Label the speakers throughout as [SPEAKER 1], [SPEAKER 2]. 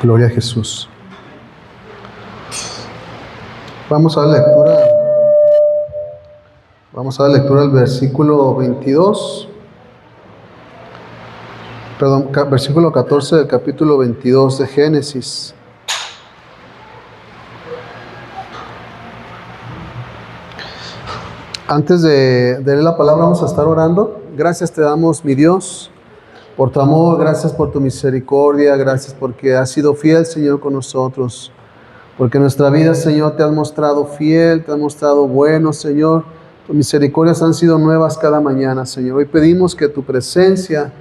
[SPEAKER 1] Gloria a Jesús. Vamos a la lectura. Vamos a la lectura del versículo 22. Versículo 14 del capítulo 22 de Génesis. Antes de leer la palabra, vamos a estar orando. Gracias te damos, mi Dios, por tu amor, gracias por tu misericordia, gracias porque has sido fiel, Señor, con nosotros. Porque en nuestra vida, Señor, te has mostrado fiel, te has mostrado bueno, Señor. Tus misericordias han sido nuevas cada mañana, Señor. Hoy pedimos que tu presencia,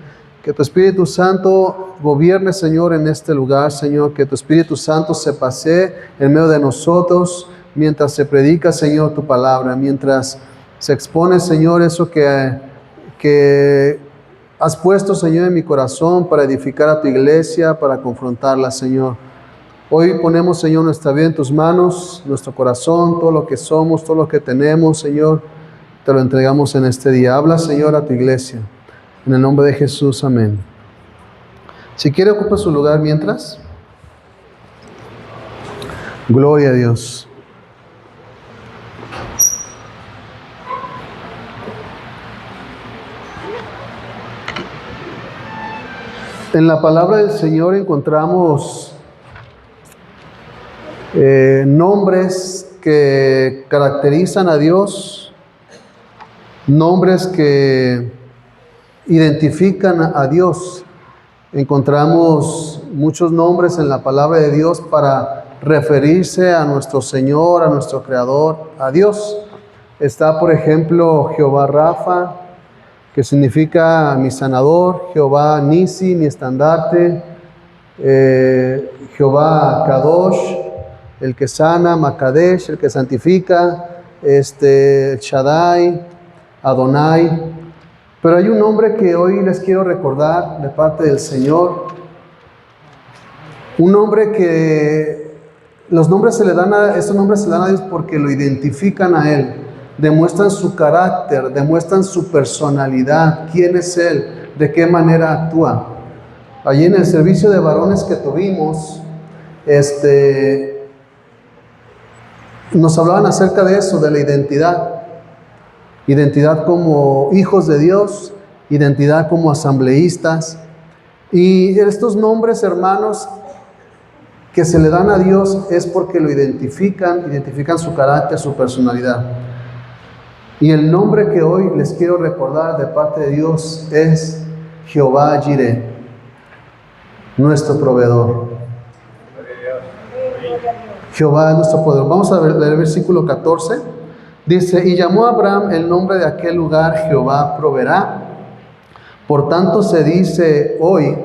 [SPEAKER 1] que tu Espíritu Santo gobierne, Señor, en este lugar, Señor. Que tu Espíritu Santo se pasee en medio de nosotros mientras se predica, Señor, tu palabra. Mientras se expone, Señor, eso que has puesto, Señor, en mi corazón para edificar a tu iglesia, para confrontarla, Señor. Hoy ponemos, Señor, nuestra vida en tus manos, nuestro corazón, todo lo que somos, todo lo que tenemos, Señor, te lo entregamos en este día. Habla, Señor, a tu iglesia. En el nombre de Jesús, amén. Si quiere, ocupa su lugar mientras. Gloria a Dios. En la palabra del Señor encontramos nombres que caracterizan a Dios, nombres que identifican a Dios. Encontramos muchos nombres en la palabra de Dios para referirse a nuestro Señor, a nuestro Creador, a Dios. Está, por ejemplo, Jehová Rafa, que significa mi sanador, Jehová Nisi, mi estandarte, Jehová Kadosh, el que sana, Makadesh, el que santifica, Shaddai, Adonai. Pero hay un nombre que hoy les quiero recordar de parte del Señor. Un nombre que estos nombres se le dan a Dios porque lo identifican a Él, demuestran su carácter, demuestran su personalidad, quién es Él, de qué manera actúa. Allí en el servicio de varones que tuvimos, nos hablaban acerca de eso, de la identidad. Identidad como hijos de Dios, identidad como asambleístas. Y estos nombres, hermanos, que se le dan a Dios es porque lo identifican su carácter, su personalidad. Y el nombre que hoy les quiero recordar de parte de Dios es Jehová Jireh, nuestro proveedor. Jehová es nuestro proveedor. Vamos a leer el versículo 14. Dice, y llamó a Abraham el nombre de aquel lugar, Jehová proveerá. Por tanto se dice hoy,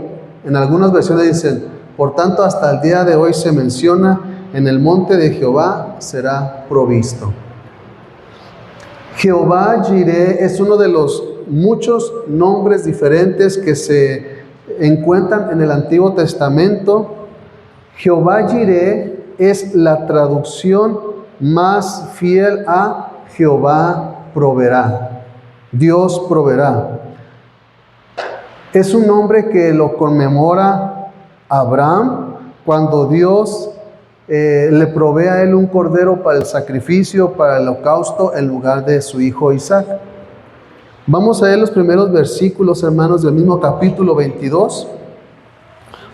[SPEAKER 1] en algunas versiones dicen, por tanto hasta el día de hoy se menciona, en el monte de Jehová será provisto. Jehová Jireh es uno de los muchos nombres diferentes que se encuentran en el Antiguo Testamento. Jehová Jireh es la traducción más fiel a Jehová proveerá. Dios proveerá. Es un nombre que lo conmemora Abraham cuando Dios le provee a él un cordero para el sacrificio, para el holocausto, en lugar de su hijo Isaac. Vamos a ver los primeros versículos, hermanos, del mismo capítulo 22.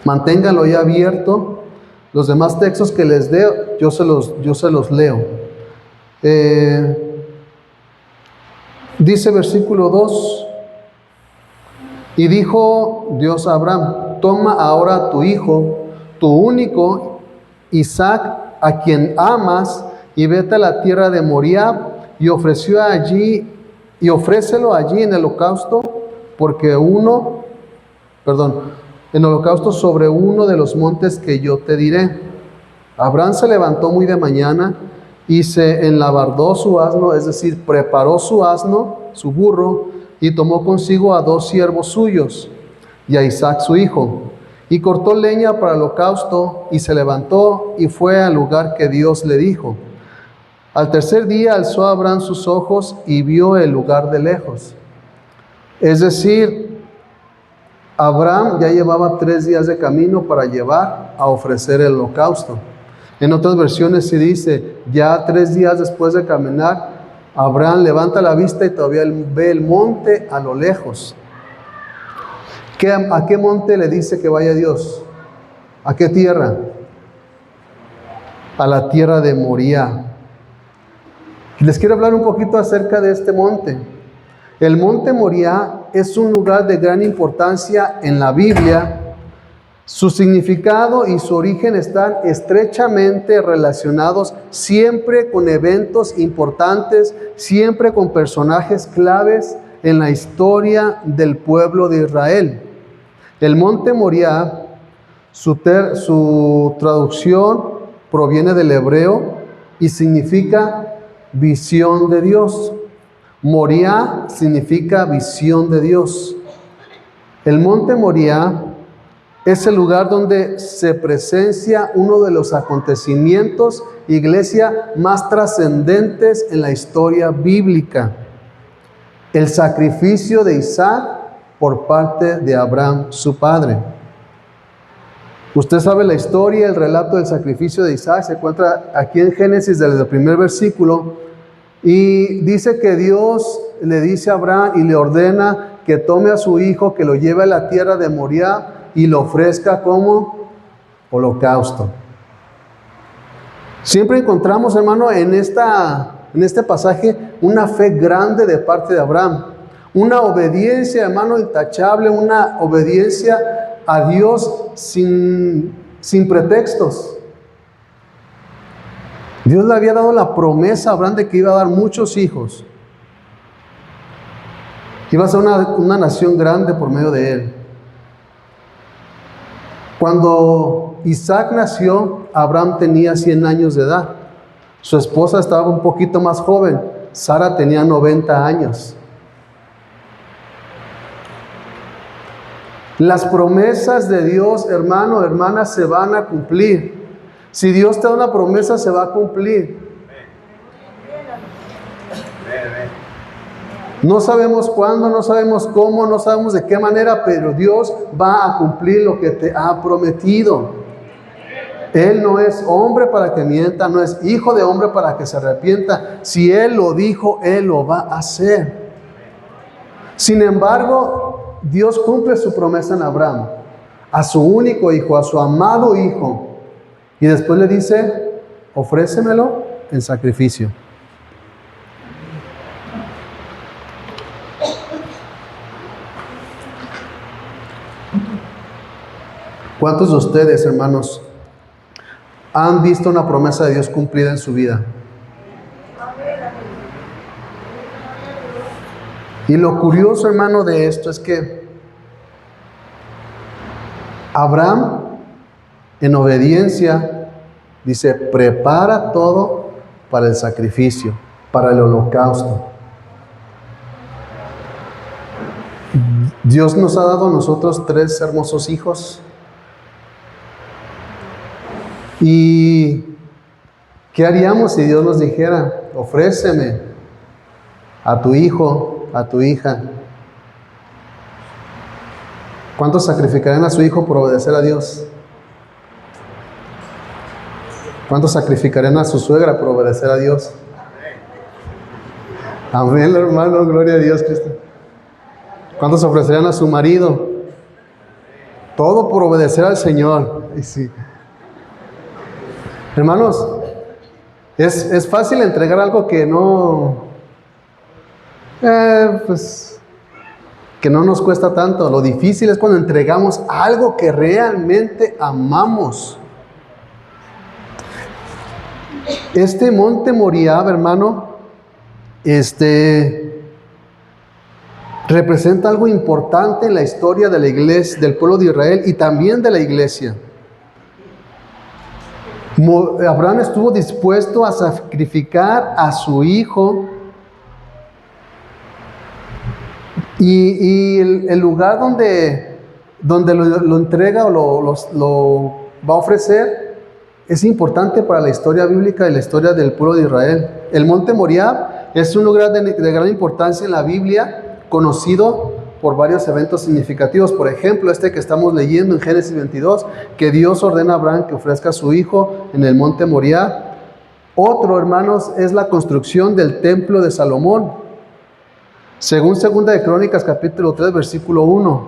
[SPEAKER 1] Manténganlo ya abierto. Los demás textos que les dé, yo se los leo. Dice versículo 2. Y dijo Dios a Abraham, toma ahora tu hijo, tu único, Isaac, a quien amas, y vete a la tierra de Moriah, y ofrécelo allí en el holocausto, en holocausto sobre uno de los montes que yo te diré. Abraham se levantó muy de mañana y se enlabardó su asno, es decir, preparó su asno, su burro, y tomó consigo a 2 siervos suyos y a Isaac su hijo, y cortó leña para el holocausto, y se levantó y fue al lugar que Dios le dijo. Al tercer día alzó Abraham sus ojos y vio el lugar de lejos. Es decir, Abraham ya llevaba 3 días de camino para llevar a ofrecer el holocausto. En otras versiones se dice, ya 3 días después de caminar, Abraham levanta la vista y todavía ve el monte a lo lejos. ¿A qué monte le dice que vaya Dios? ¿A qué tierra? A la tierra de Moriah. Les quiero hablar un poquito acerca de este monte. El monte Moriah es un lugar de gran importancia en la Biblia. Su significado y su origen están estrechamente relacionados siempre con eventos importantes, siempre con personajes claves en la historia del pueblo de Israel. El monte Moriah, su traducción proviene del hebreo y significa visión de Dios. Moriah significa visión de Dios. El monte Moriah es el lugar donde se presencia uno de los acontecimientos, iglesia, más trascendentes en la historia bíblica. El sacrificio de Isaac por parte de Abraham, su padre. Usted sabe la historia, el relato del sacrificio de Isaac, se encuentra aquí en Génesis desde el primer versículo, y dice que Dios le dice a Abraham y le ordena que tome a su hijo, que lo lleve a la tierra de Moriah y lo ofrezca como holocausto. Siempre encontramos, hermano, en este pasaje una fe grande de parte de Abraham, una obediencia, hermano, intachable, una obediencia a Dios sin pretextos. Dios le había dado la promesa a Abraham de que iba a dar muchos hijos. Iba a ser una nación grande por medio de él. Cuando Isaac nació, Abraham tenía 100 años de edad. Su esposa estaba un poquito más joven. Sara tenía 90 años. Las promesas de Dios, hermano, hermana, se van a cumplir. Si Dios te da una promesa, se va a cumplir. No sabemos cuándo, no sabemos cómo, no sabemos de qué manera, pero Dios va a cumplir lo que te ha prometido. Él no es hombre para que mienta, no es hijo de hombre para que se arrepienta. Si Él lo dijo, Él lo va a hacer. Sin embargo, Dios cumple su promesa en Abraham, a su único hijo, a su amado hijo. Y después le dice, ofrécemelo en sacrificio. ¿Cuántos de ustedes, hermanos, han visto una promesa de Dios cumplida en su vida? Y lo curioso, hermano, de esto es que Abraham, en obediencia, dice, prepara todo para el sacrificio, para el holocausto. Dios nos ha dado a nosotros 3 hermosos hijos. ¿Y qué haríamos si Dios nos dijera, ofréceme a tu hijo, a tu hija? ¿Cuántos sacrificarían a su hijo por obedecer a Dios? ¿Cuántos sacrificarían a su suegra por obedecer a Dios? Amén, hermano, gloria a Dios, Cristo. ¿Cuántos ofrecerían a su marido? Todo por obedecer al Señor. Y sí. Hermanos, es fácil entregar algo que que no nos cuesta tanto. Lo difícil es cuando entregamos algo que realmente amamos. Este monte Moriah, hermano, representa algo importante en la historia de la iglesia, del pueblo de Israel y también de la iglesia. Abraham estuvo dispuesto a sacrificar a su hijo, y el lugar donde lo entrega o lo va a ofrecer es importante para la historia bíblica y la historia del pueblo de Israel. El monte Moriah es un lugar de gran importancia en la Biblia, conocido por varios eventos significativos. Por ejemplo, este que estamos leyendo en Génesis 22, que Dios ordena a Abraham que ofrezca a su hijo en el monte Moriah. Otro, hermanos, es la construcción del templo de Salomón. Según 2 de Crónicas, capítulo 3, versículo 1.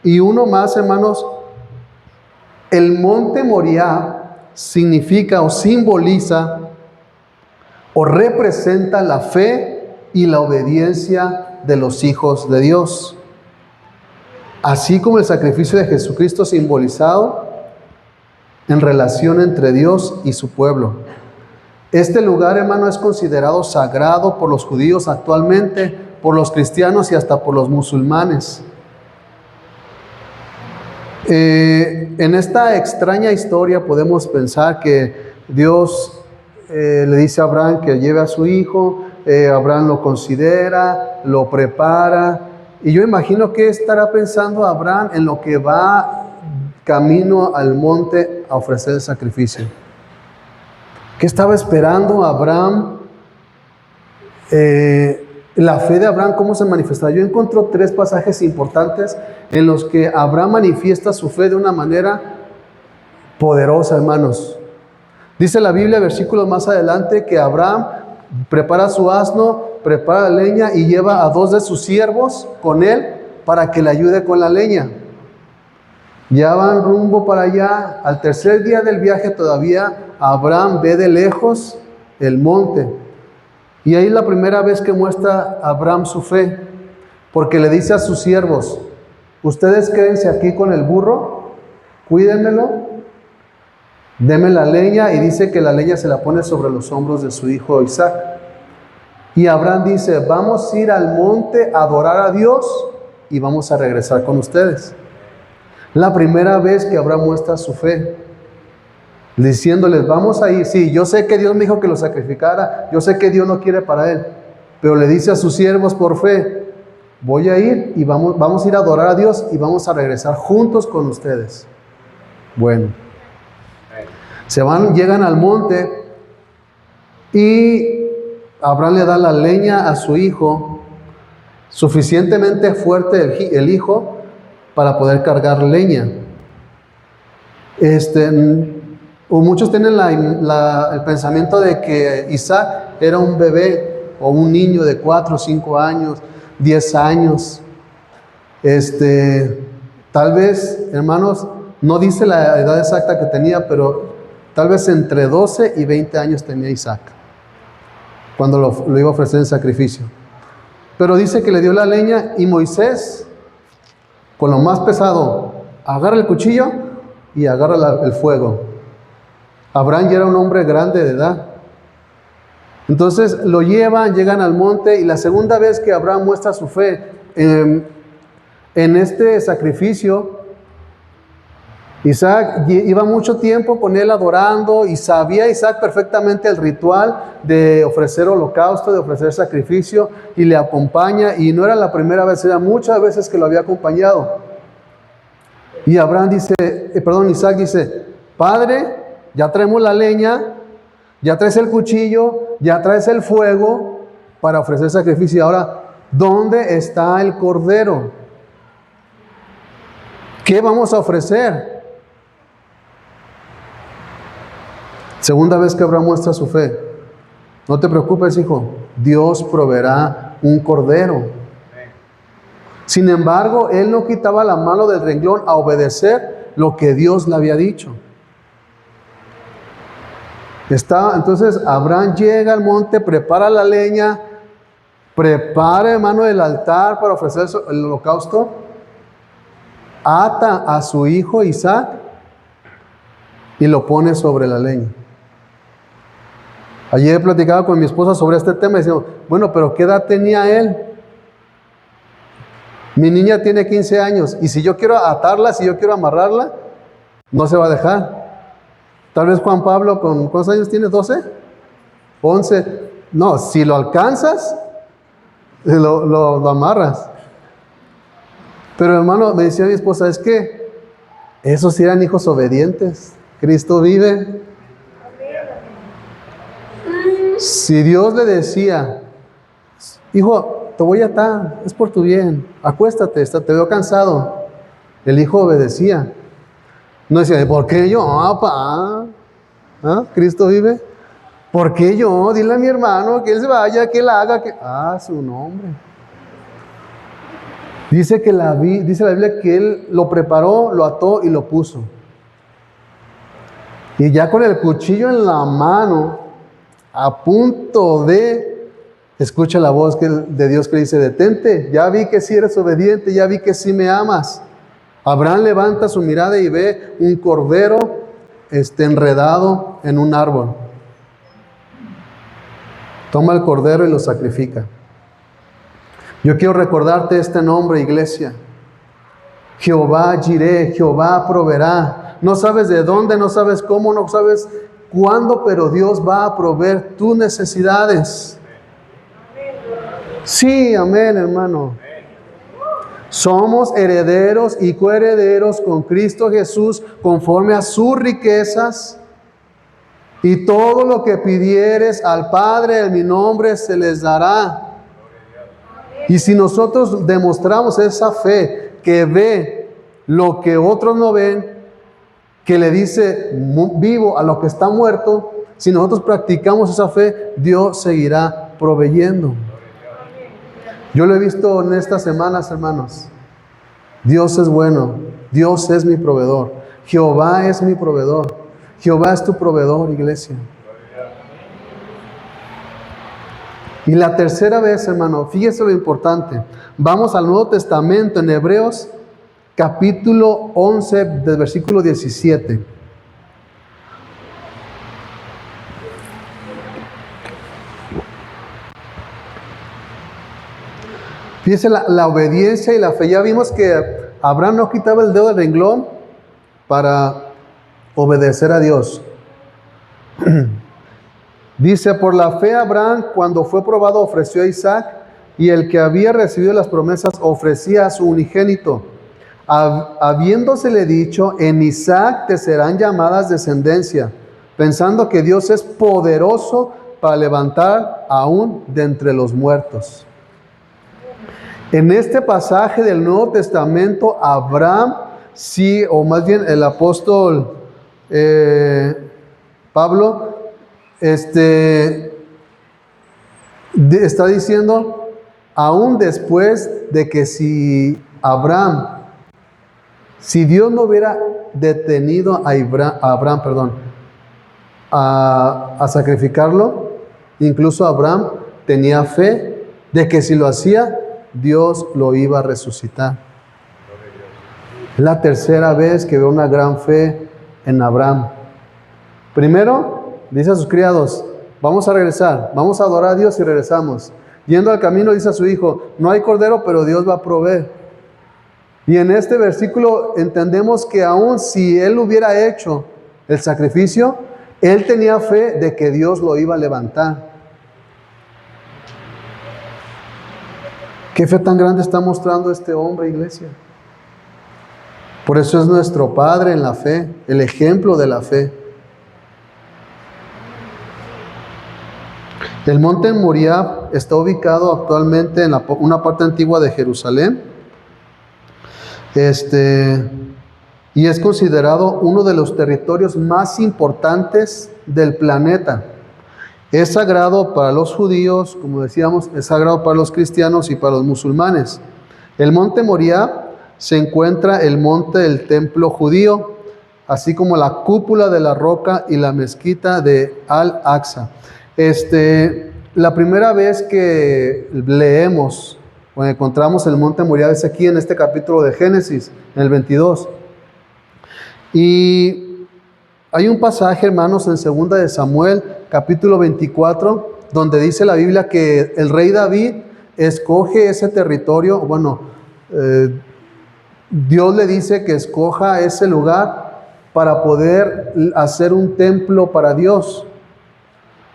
[SPEAKER 1] Y uno más, hermanos, el monte Moriah significa o simboliza o representa la fe y la obediencia de los hijos de Dios. Así como el sacrificio de Jesucristo simbolizado en relación entre Dios y su pueblo. Este lugar, hermano, es considerado sagrado por los judíos actualmente, por los cristianos y hasta por los musulmanes. En esta extraña historia podemos pensar que Dios le dice a Abraham que lleve a su hijo, Abraham lo considera, lo prepara, y yo imagino que estará pensando Abraham en lo que va camino al monte a ofrecer el sacrificio. ¿Qué estaba esperando Abraham? La fe de Abraham, ¿cómo se manifestaba? Yo encuentro 3 pasajes importantes en los que Abraham manifiesta su fe de una manera poderosa, hermanos. Dice la Biblia, versículos más adelante, que Abraham prepara su asno, prepara la leña y lleva a 2 de sus siervos con él para que le ayude con la leña. Ya van rumbo para allá. Al tercer día del viaje todavía Abraham ve de lejos el monte. Y ahí es la primera vez que muestra Abraham su fe, porque le dice a sus siervos: ustedes quédense aquí con el burro, cuídenmelo, denme la leña, y dice que la leña se la pone sobre los hombros de su hijo Isaac. Y Abraham dice: vamos a ir al monte a adorar a Dios y vamos a regresar con ustedes. La primera vez que Abraham muestra su fe, diciéndoles: vamos a ir, sí, yo sé que Dios me dijo que lo sacrificara, yo sé que Dios lo quiere para él, pero le dice a sus siervos por fe: voy a ir y vamos a ir a adorar a Dios y vamos a regresar juntos con ustedes. Bueno, se van, llegan al monte y Abraham le da la leña a su hijo, suficientemente fuerte el hijo para poder cargar leña. Muchos tienen el pensamiento de que Isaac era un bebé o un niño de 4, 5 años, 10 años. Tal vez, hermanos, no dice la edad exacta que tenía, pero tal vez entre 12 y 20 años tenía Isaac cuando lo iba a ofrecer en sacrificio. Pero dice que le dio la leña y Moisés, con lo más pesado, agarra el cuchillo y agarra el fuego. Abraham ya era un hombre grande de edad. Entonces lo llegan al monte, y la segunda vez que Abraham muestra su fe en este sacrificio, Isaac iba mucho tiempo con él adorando, y sabía Isaac perfectamente el ritual de ofrecer holocausto, de ofrecer sacrificio, y le acompaña, y no era la primera vez, era muchas veces que lo había acompañado. Y Isaac dice: Padre, ya traemos la leña, ya traes el cuchillo, ya traes el fuego para ofrecer sacrificio. Ahora, ¿dónde está el cordero? ¿Qué vamos a ofrecer? Segunda vez que Abraham muestra su fe. No te preocupes, hijo, Dios proveerá un cordero. Sin embargo, él no quitaba la mano del renglón a obedecer lo que Dios le había dicho. Entonces Abraham llega al monte, prepara la leña, prepara, hermano, el altar para ofrecer el holocausto, ata a su hijo Isaac y lo pone sobre la leña. Ayer platicaba con mi esposa sobre este tema y decíamos: bueno, pero ¿qué edad tenía él? Mi niña tiene 15 años, y si yo quiero atarla, si yo quiero amarrarla, no se va a dejar. Tal vez Juan Pablo, ¿cuántos años tiene? ¿12? 11. No, si lo alcanzas, lo amarras. Pero, hermano, me decía mi esposa: es que esos sí eran hijos obedientes. Cristo vive. Si Dios le decía: hijo, te voy a atar, es por tu bien, acuéstate, te veo cansado. El hijo obedecía. No decía, ¿por qué yo, papá? ¿Ah? ¿Cristo vive? ¿Por qué yo? Dile a mi hermano que él se vaya, que él haga, que... su nombre. Dice la Biblia que él lo preparó, lo ató y lo puso. Y ya con el cuchillo en la mano, a punto de, escucha la voz de Dios que dice, detente, ya vi que sí eres obediente, ya vi que sí me amas. Abraham levanta su mirada y ve un cordero enredado en un árbol. Toma el cordero y lo sacrifica. Yo quiero recordarte este nombre, iglesia. Jehová Jireh, Jehová proveerá. No sabes de dónde, no sabes cómo, no sabes cuándo, pero Dios va a proveer tus necesidades. Sí, amén, hermano. Somos herederos y coherederos con Cristo Jesús conforme a sus riquezas. Y todo lo que pidieres al Padre en mi nombre se les dará. Y si nosotros demostramos esa fe que ve lo que otros no ven, que le dice vivo a lo que está muerto, si nosotros practicamos esa fe, Dios seguirá proveyendo. Yo lo he visto en estas semanas, hermanos. Dios es bueno, Dios es mi proveedor, Jehová es mi proveedor, Jehová es tu proveedor, iglesia. Y la tercera vez, hermano, fíjese lo importante. Vamos al Nuevo Testamento en Hebreos capítulo 11, del versículo 17. Fíjese la obediencia y la fe. Ya vimos que Abraham no quitaba el dedo del renglón para obedecer a Dios. Dice, por la fe Abraham, cuando fue probado, ofreció a Isaac, y el que había recibido las promesas ofrecía a su unigénito, habiéndosele dicho, en Isaac te serán llamadas descendencia, pensando que Dios es poderoso para levantar aún de entre los muertos. En este pasaje del Nuevo Testamento, Abraham, sí, o más bien el apóstol Pablo, está diciendo, aún después de que si Dios no hubiera detenido a Abraham, a sacrificarlo, incluso Abraham tenía fe de que si lo hacía, Dios lo iba a resucitar. Es la tercera vez que veo una gran fe en Abraham. Primero, dice a sus criados, vamos a regresar, vamos a adorar a Dios y regresamos. Yendo al camino dice a su hijo, no hay cordero, pero Dios va a proveer. Y en este versículo entendemos que aun si él hubiera hecho el sacrificio, él tenía fe de que Dios lo iba a levantar. ¿Qué fe tan grande está mostrando este hombre, iglesia? Por eso es nuestro Padre en la fe, el ejemplo de la fe. El monte Moriah está ubicado actualmente en una parte antigua de Jerusalén. Y es considerado uno de los territorios más importantes del planeta. Es sagrado para los judíos, como decíamos, es sagrado para los cristianos y para los musulmanes. El monte Moriah se encuentra el monte del templo judío, así como la cúpula de la roca y la mezquita de Al-Aqsa. La primera vez que leemos o encontramos el monte Moriah es aquí en este capítulo de Génesis, en el 22. Y hay un pasaje, hermanos, en 2 de Samuel, capítulo 24, donde dice la Biblia que el rey David escoge ese territorio. Dios le dice que escoja ese lugar para poder hacer un templo para Dios.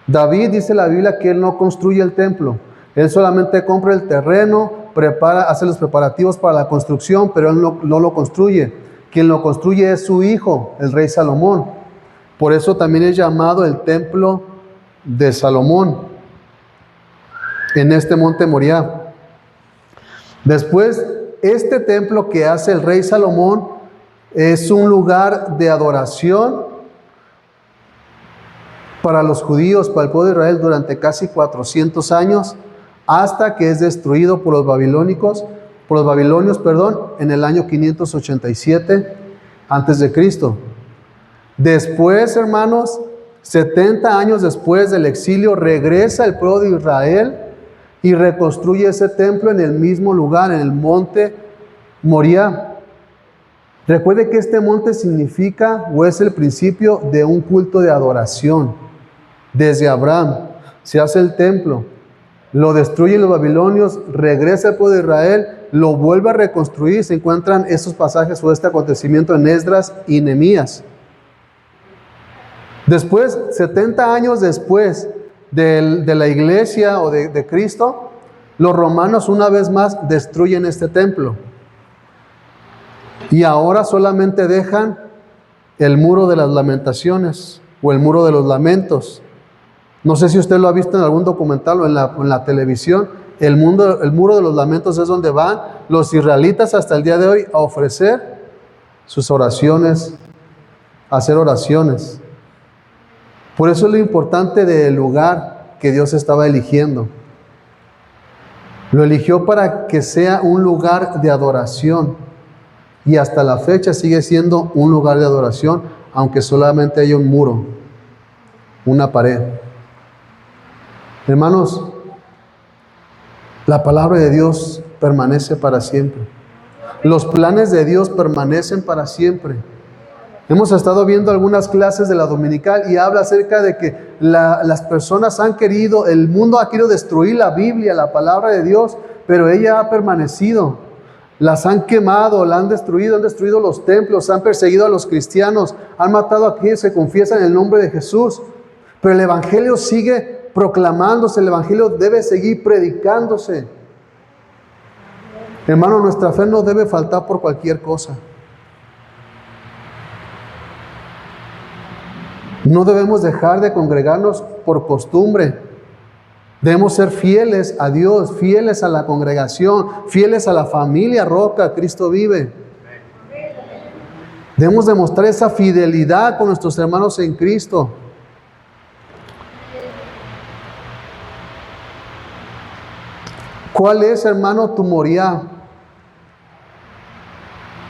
[SPEAKER 1] David, dice la Biblia, que él no construye el templo. Él solamente compra el terreno, hace los preparativos para la construcción, pero él no lo construye. Quien lo construye es su hijo, el rey Salomón. Por eso también es llamado el templo de Salomón, en este monte Moriah. Después, este templo que hace el rey Salomón es un lugar de adoración para los judíos, para el pueblo de Israel durante casi 400 años, hasta que es destruido por los babilonios, en el año 587 antes de Cristo. Después, hermanos, 70 años después del exilio, regresa el pueblo de Israel y reconstruye ese templo en el mismo lugar, en el monte Moriah. Recuerde que este monte significa o es el principio de un culto de adoración. Desde Abraham se hace el templo, lo destruyen los babilonios, regresa el pueblo de Israel, lo vuelve a reconstruir. Se encuentran estos pasajes o este acontecimiento en Esdras y Nehemías. Después, 70 años después de la iglesia o de Cristo, los romanos una vez más destruyen este templo. Y ahora solamente dejan el muro de las lamentaciones o el muro de los lamentos. No sé si usted lo ha visto en algún documental o en la televisión. El muro de los lamentos es donde van los israelitas hasta el día de hoy a ofrecer sus oraciones, a hacer oraciones. Por eso es lo importante del lugar que Dios estaba eligiendo. Lo eligió para que sea un lugar de adoración. Y hasta la fecha sigue siendo un lugar de adoración, aunque solamente haya un muro, una pared. Hermanos, la palabra de Dios permanece para siempre. Los planes de Dios permanecen para siempre. Hemos estado viendo algunas clases de la dominical y habla acerca de que las personas el mundo ha querido destruir la Biblia, la palabra de Dios, pero ella ha permanecido. Las han quemado, la han destruido los templos, han perseguido a los cristianos, han matado a quienes se confiesan en el nombre de Jesús. Pero el evangelio sigue proclamándose, el evangelio debe seguir predicándose. Hermano, nuestra fe no debe faltar por cualquier cosa. No debemos dejar de congregarnos por costumbre. Debemos ser fieles a Dios, fieles a la congregación, fieles a la familia Roca, Cristo vive. Debemos demostrar esa fidelidad con nuestros hermanos en Cristo. ¿Cuál es, hermano, tu Moriah?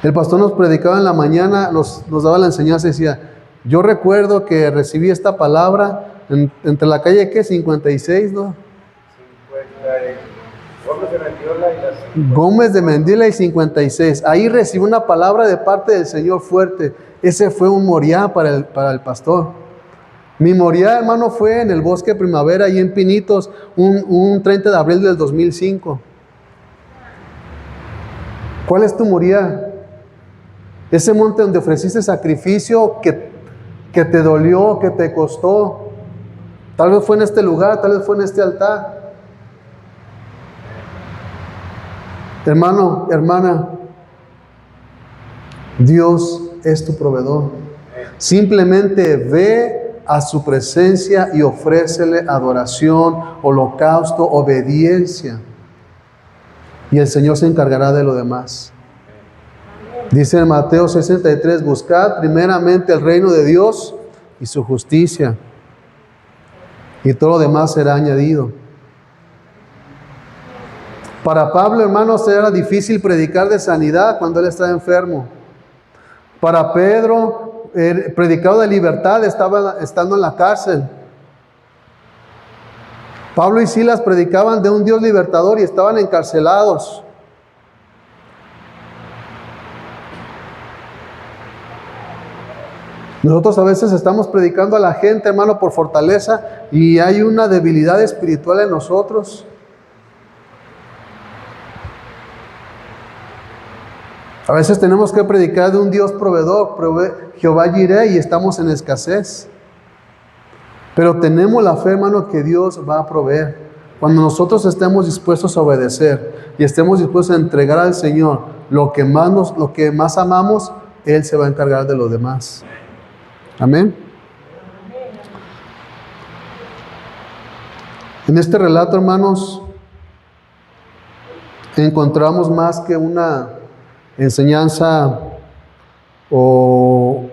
[SPEAKER 1] El pastor nos predicaba en la mañana, nos daba la enseñanza y decía: yo recuerdo que recibí esta palabra entre la calle, ¿qué? 56, ¿no? Gómez de Mendiola y 56. Ahí recibí una palabra de parte del Señor fuerte. Ese fue un Moriah para el pastor. Mi Moriah, hermano, fue en el Bosque Primavera, ahí en Pinitos, un 30 de abril del 2005. ¿Cuál es tu Moriah? Ese monte donde ofreciste sacrificio que te dolió, que te costó. Tal vez fue en este lugar, tal vez fue en este altar. Hermano, hermana, Dios es tu proveedor. Simplemente ve a su presencia y ofrécele adoración, holocausto, obediencia. Y el Señor se encargará de lo demás. Dice en Mateo 63, buscad primeramente el reino de Dios y su justicia, y todo lo demás será añadido. Para Pablo, hermanos, era difícil predicar de sanidad cuando él estaba enfermo. Para Pedro, predicado de libertad estando en la cárcel. Pablo y Silas predicaban de un Dios libertador y estaban encarcelados. Nosotros a veces estamos predicando a la gente, hermano, por fortaleza, y hay una debilidad espiritual en nosotros. A veces tenemos que predicar de un Dios proveedor, Jehová Jireh, y estamos en escasez. Pero tenemos la fe, hermano, que Dios va a proveer. Cuando nosotros estemos dispuestos a obedecer y estemos dispuestos a entregar al Señor lo que más amamos, Él se va a encargar de lo demás. Amén. En este relato, hermanos, encontramos más que una enseñanza o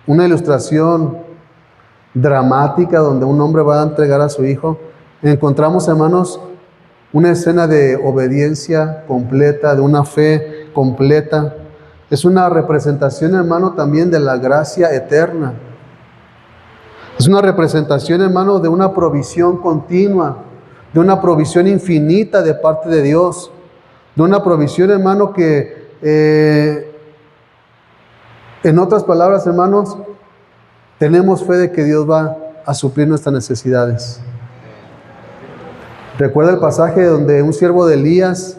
[SPEAKER 1] una ilustración dramática donde un hombre va a entregar a su hijo. Encontramos, hermanos, una escena de obediencia completa, de una fe completa. Es una representación, hermano, también de la gracia eterna. Es una representación, hermano, de una provisión continua, de una provisión infinita de parte de Dios, de una provisión, hermano, que en otras palabras, hermanos, tenemos fe de que Dios va a suplir nuestras necesidades. Recuerda el pasaje donde un siervo de Elías,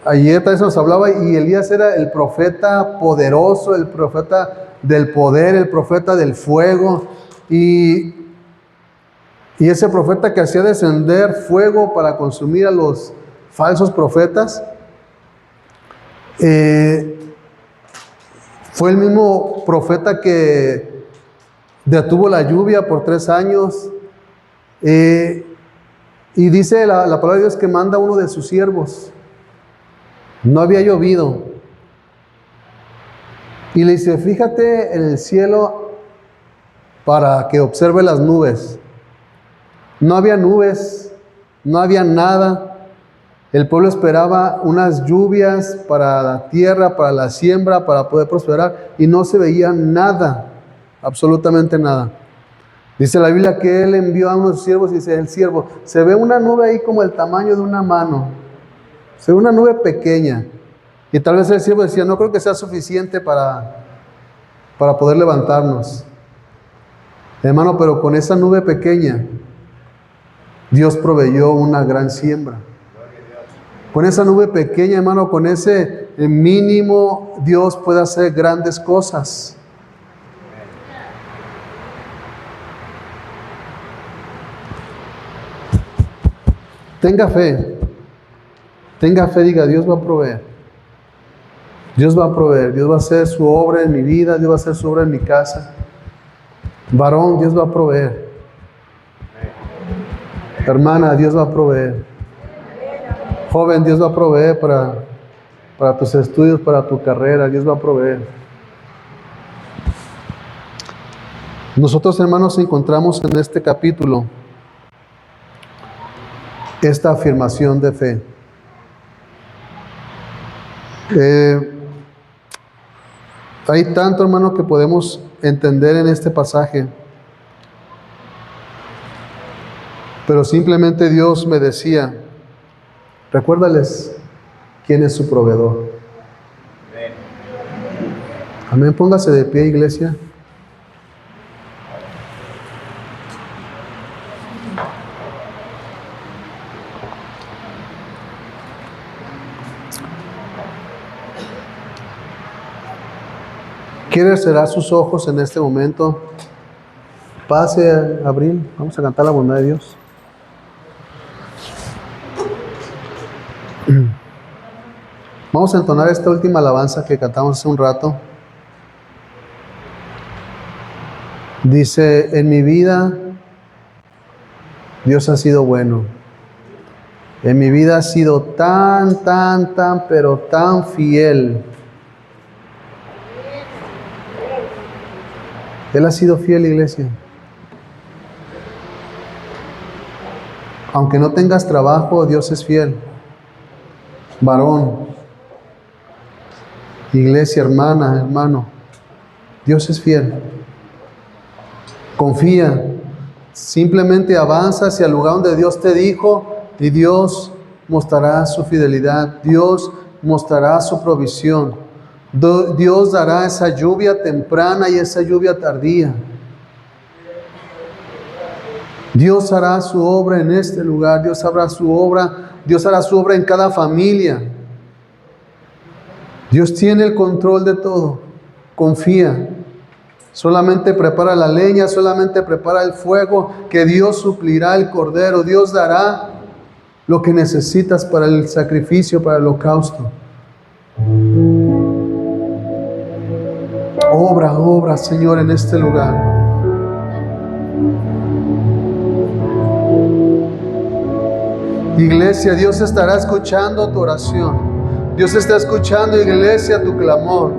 [SPEAKER 1] ayer tal vez nos hablaba, y Elías era el profeta poderoso, el profeta del poder, el profeta del fuego, y ese profeta que hacía descender fuego para consumir a los falsos profetas, fue el mismo profeta que detuvo la lluvia por 3 años, y dice la palabra de Dios que manda a uno de sus siervos. No había llovido. Y le dice, fíjate en el cielo para que observe las nubes. No había nubes, no había nada. El pueblo esperaba unas lluvias para la tierra, para la siembra, para poder prosperar, y no se veía nada, absolutamente nada. Dice la Biblia que él envió a unos siervos y dice el siervo, se ve una nube ahí como el tamaño de una mano, se ve una nube pequeña. Y tal vez el siervo decía, no creo que sea suficiente para poder levantarnos. Hermano, pero con esa nube pequeña, Dios proveyó una gran siembra. Con esa nube pequeña, hermano, con ese mínimo, Dios puede hacer grandes cosas. Tenga fe, diga, Dios va a proveer. Dios va a proveer, Dios va a hacer su obra en mi vida, Dios va a hacer su obra en mi casa. Varón, Dios va a proveer. Hermana, Dios va a proveer. Joven, Dios va a proveer para tus estudios, para tu carrera, Dios va a proveer. Nosotros, hermanos, encontramos en este capítulo esta afirmación de fe. Hay tanto, hermano, que podemos entender en este pasaje, pero simplemente Dios me decía, recuérdales quién es su proveedor. Amén. Póngase de pie, iglesia. ¿Quiere cerrar sus ojos en este momento? Pase, Abril. Vamos a cantar la bondad de Dios. Vamos a entonar esta última alabanza que cantamos hace un rato. Dice, en mi vida Dios ha sido bueno. En mi vida ha sido tan, pero tan fiel. Él ha sido fiel, iglesia. Aunque no tengas trabajo, Dios es fiel. Varón, iglesia, hermana, hermano, Dios es fiel. Confía. Simplemente avanza hacia el lugar donde Dios te dijo y Dios mostrará su fidelidad. Dios mostrará su provisión. Dios dará esa lluvia temprana y esa lluvia tardía. Dios hará su obra en este lugar. Dios hará su obra en cada familia. Dios tiene el control de todo. Confía. Solamente prepara la leña, solamente prepara el fuego, que Dios suplirá el cordero. Dios dará lo que necesitas para el sacrificio, para el holocausto. Obra, Señor, en este lugar. Iglesia, Dios estará escuchando tu oración. Dios está escuchando, iglesia, tu clamor.